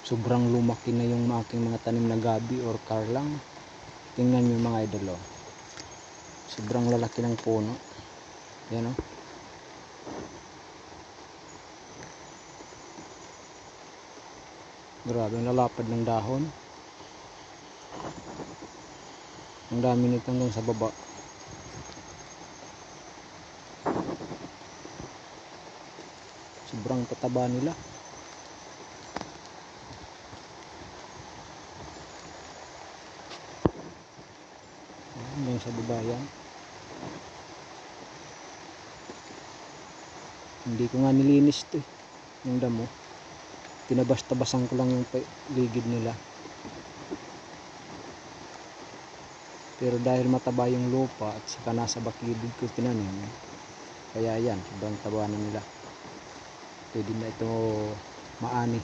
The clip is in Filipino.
Sobrang lumaki na yung aking mga tanim na gabi or karlang. Tingnan nyo mga idol, oh. Sobrang lalaki ng puno. Yan, oh. Grabe, nalapad ng dahon. Ang dami nito hanggang sa baba. Sobrang tataba nila. Hanggang sa baba yan. Hindi ko nga nilinis ito, yung damo. Tinabas-tabasan ko lang yung ligid nila. Pero dahil mataba yung lupa at saka nasa bakilid ko tinanim, kaya yan, sobrang taba na nila. Pwede na ito maani.